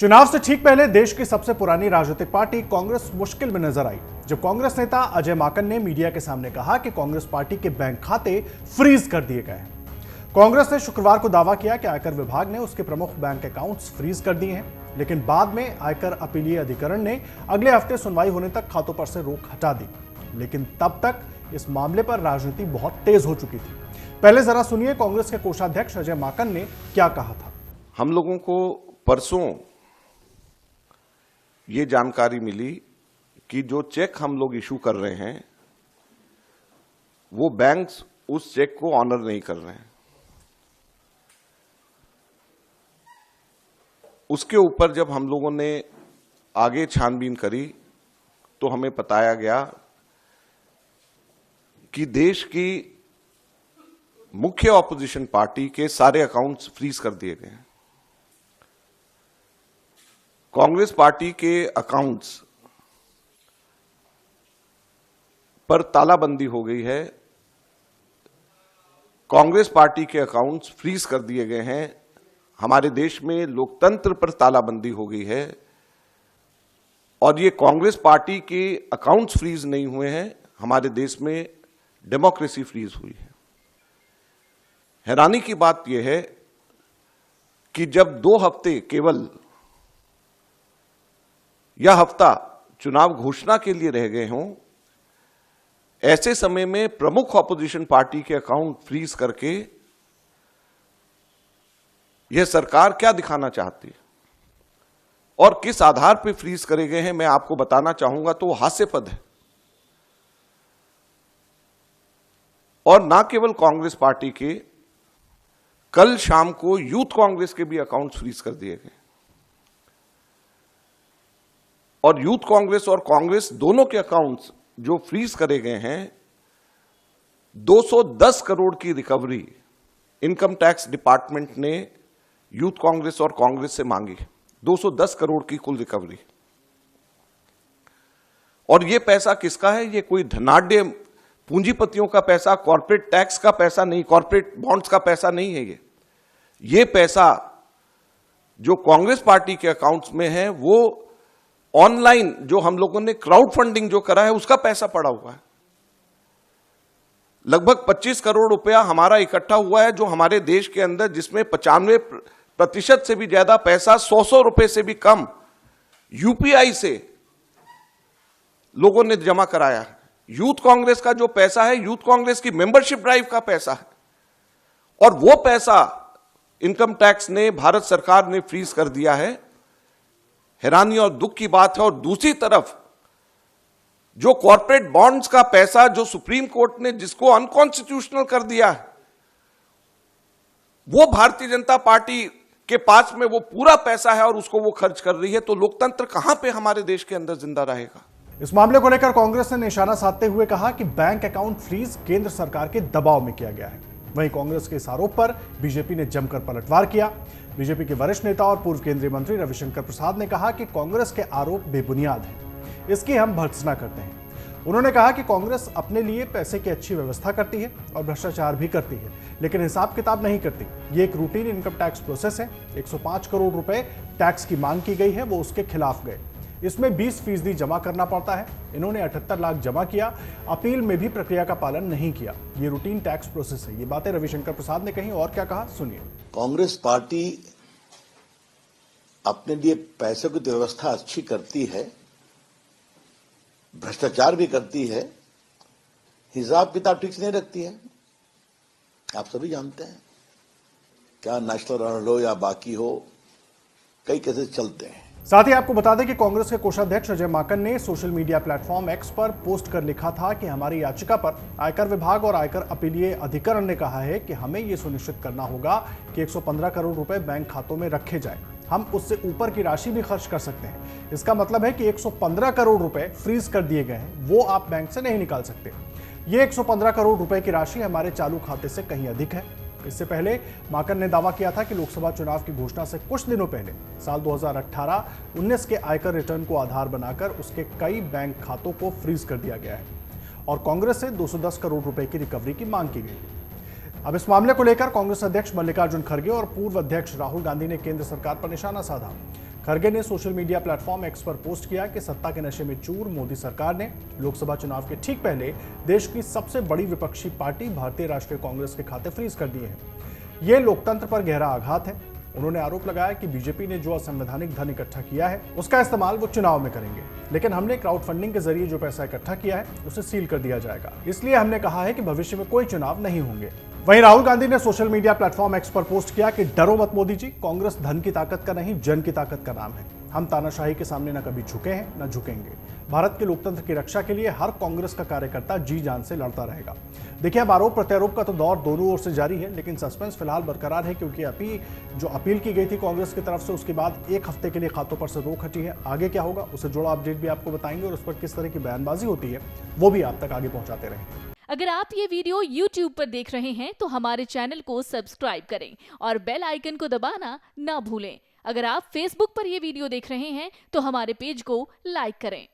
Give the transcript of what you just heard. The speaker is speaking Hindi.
चुनाव से ठीक पहले देश की सबसे पुरानी राजनीतिक पार्टी कांग्रेस मुश्किल में नजर आई जब कांग्रेस नेता अजय माकन ने मीडिया के सामने कहा कि कांग्रेस पार्टी के बैंक खाते फ्रीज कर दिए गए हैं। कांग्रेस ने शुक्रवार को दावा किया कि आयकर विभाग ने उसके प्रमुख बैंक अकाउंट्स फ्रीज कर दिए हैं, लेकिन बाद में आयकर अपीलीय अधिकरण ने अगले हफ्ते सुनवाई होने तक खातों पर से रोक हटा दी। लेकिन तब तक इस मामले पर राजनीति बहुत तेज हो चुकी थी। पहले जरा सुनिए कांग्रेस के कोषाध्यक्ष अजय माकन ने क्या कहा था। हम लोगों को परसों ये जानकारी मिली कि जो चेक हम लोग इशू कर रहे हैं वो बैंक्स उस चेक को ऑनर नहीं कर रहे हैं। उसके ऊपर जब हम लोगों ने आगे छानबीन करी तो हमें बताया गया कि देश की मुख्य ऑपोजिशन पार्टी के सारे अकाउंट्स फ्रीज कर दिए गए हैं। कांग्रेस पार्टी के अकाउंट्स पर तालाबंदी हो गई है। कांग्रेस पार्टी के अकाउंट्स फ्रीज कर दिए गए हैं। हमारे देश में लोकतंत्र पर तालाबंदी हो गई है और ये कांग्रेस पार्टी के अकाउंट्स फ्रीज नहीं हुए हैं, हमारे देश में डेमोक्रेसी फ्रीज हुई है। हैरानी की बात यह है कि जब 2 हफ्ते केवल यह हफ्ता चुनाव घोषणा के लिए रह गए हों, ऐसे समय में प्रमुख ऑपोजिशन पार्टी के अकाउंट फ्रीज करके यह सरकार क्या दिखाना चाहती है और किस आधार पर फ्रीज करे गए हैं, मैं आपको बताना चाहूंगा तो हास्यास्पद है। और ना केवल कांग्रेस पार्टी के, कल शाम को यूथ कांग्रेस के भी अकाउंट फ्रीज कर दिए गए और यूथ कांग्रेस और कांग्रेस दोनों के अकाउंट्स जो फ्रीज करे गए हैं, 210 करोड़ की रिकवरी इनकम टैक्स डिपार्टमेंट ने यूथ कांग्रेस और कांग्रेस से मांगी। 210 करोड़ की कुल रिकवरी। और यह पैसा किसका है? यह कोई धनाढ्य पूंजीपतियों का पैसा, कॉर्पोरेट टैक्स का पैसा नहीं, कॉर्पोरेट बॉन्ड्स का पैसा नहीं है। ये पैसा जो कांग्रेस पार्टी के अकाउंट्स में है वो ऑनलाइन जो हम लोगों ने क्राउड फंडिंग जो करा है उसका पैसा पड़ा हुआ है। लगभग 25 करोड़ रुपया हमारा इकट्ठा हुआ है जो हमारे देश के अंदर, जिसमें 95% से भी ज्यादा पैसा 100 रुपए से भी कम यूपीआई से लोगों ने जमा कराया है। यूथ कांग्रेस का जो पैसा है, यूथ कांग्रेस की मेंबरशिप ड्राइव का पैसा है और वो पैसा इनकम टैक्स ने, भारत सरकार ने फ्रीज कर दिया है। हैरानी और दुख की बात है। और दूसरी तरफ जो कॉर्पोरेट बॉन्ड्स का पैसा जो सुप्रीम कोर्ट ने जिसको अनकॉन्स्टिट्यूशनल कर दिया है, वो भारतीय जनता पार्टी के पास में वो पूरा पैसा है और उसको वो खर्च कर रही है। तो लोकतंत्र कहां पे हमारे देश के अंदर जिंदा रहेगा? इस मामले को लेकर कांग्रेस ने निशाना साधते हुए कहा कि बैंक अकाउंट फ्रीज केंद्र सरकार के दबाव में किया गया है। वहीं कांग्रेस के इस आरोप पर बीजेपी ने जमकर पलटवार किया। बीजेपी के वरिष्ठ नेता और पूर्व केंद्रीय मंत्री रविशंकर प्रसाद ने कहा कि कांग्रेस के आरोप बेबुनियाद हैं, इसकी हम भर्त्सना करते हैं। उन्होंने कहा कि कांग्रेस अपने लिए पैसे की अच्छी व्यवस्था करती है और भ्रष्टाचार भी करती है, लेकिन हिसाब किताब नहीं करती। ये एक रूटीन इनकम टैक्स प्रोसेस है। 105 करोड़ रुपए टैक्स की मांग की गई है, वो उसके खिलाफ गए। इसमें 20% जमा करना पड़ता है। इन्होंने 78 लाख जमा किया। अपील में भी प्रक्रिया का पालन नहीं किया। ये रूटीन टैक्स प्रोसेस है। ये बातें रविशंकर प्रसाद ने कही और क्या कहा, सुनिए। कांग्रेस पार्टी अपने लिए पैसों की व्यवस्था अच्छी करती है, भ्रष्टाचार भी करती है, हिसाब किताब ठीक से नहीं रखती है। आप सभी जानते हैं, क्या नेशनल अर्न हो या बाकी हो, कई केसेस चलते हैं। साथ ही आपको बता दें कि कांग्रेस के कोषाध्यक्ष अजय माकन ने सोशल मीडिया प्लेटफॉर्म एक्स पर पोस्ट कर लिखा था कि हमारी याचिका पर आयकर विभाग और आयकर अपीलीय अधिकरण ने कहा है कि हमें यह सुनिश्चित करना होगा कि 115 करोड़ रुपए बैंक खातों में रखे जाएं। हम उससे ऊपर की राशि भी खर्च कर सकते हैं। इसका मतलब है कि 115 करोड़ रुपए फ्रीज कर दिए गए हैं, वो आप बैंक से नहीं निकाल सकते। ये 115 करोड़ रुपए की राशि हमारे चालू खाते से कहीं अधिक है। इससे पहले माकन ने दावा किया था कि लोकसभा चुनाव की घोषणा से कुछ दिनों पहले साल 2018-19 के आयकर रिटर्न को आधार बनाकर उसके कई बैंक खातों को फ्रीज कर दिया गया है और कांग्रेस से 210 करोड़ रुपए की रिकवरी की मांग की गई। अब इस मामले को लेकर कांग्रेस अध्यक्ष मल्लिकार्जुन खड़गे और पूर्व अध्यक्ष राहुल गांधी ने केंद्र सरकार पर निशाना साधा। खड़गे ने सोशल मीडिया प्लेटफॉर्म एक्स पर पोस्ट किया कि सत्ता के नशे में चूर मोदी सरकार ने लोकसभा चुनाव के ठीक पहले देश की सबसे बड़ी विपक्षी पार्टी भारतीय राष्ट्रीय कांग्रेस के खाते फ्रीज कर दिए हैं। ये लोकतंत्र पर गहरा आघात है। उन्होंने आरोप लगाया कि बीजेपी ने जो असंवैधानिक धन इकट्ठा किया है उसका इस्तेमाल वो चुनाव में करेंगे, लेकिन हमने क्राउड फंडिंग के जरिए जो पैसा इकट्ठा किया है उसे सील कर दिया जाएगा। इसलिए हमने कहा है कि भविष्य में कोई चुनाव नहीं होंगे। वहीं राहुल गांधी ने सोशल मीडिया प्लेटफॉर्म एक्स पर पोस्ट किया कि डरो मत मोदी जी, कांग्रेस धन की ताकत का नहीं जन की ताकत का नाम है। हम तानाशाही के सामने न कभी झुके हैं न झुकेंगे। भारत के लोकतंत्र की रक्षा के लिए हर कांग्रेस का कार्यकर्ता जी जान से लड़ता रहेगा। देखिए, अब आरोप प्रत्यारोप का तो दौर दोनों ओर से जारी है, लेकिन सस्पेंस फिलहाल बरकरार है क्योंकि जो अपील की गई थी कांग्रेस की तरफ से उसके बाद एक हफ्ते के लिए खातों पर से रोक हटी है। आगे क्या होगा उससे जुड़ा अपडेट भी आपको बताएंगे और उस पर किस तरह की बयानबाजी होती है वो भी आप तक आगे पहुंचाते रहेंगे। अगर आप ये वीडियो YouTube पर देख रहे हैं तो हमारे चैनल को सब्सक्राइब करें और बेल आइकन को दबाना ना भूलें। अगर आप Facebook पर ये वीडियो देख रहे हैं तो हमारे पेज को लाइक करें।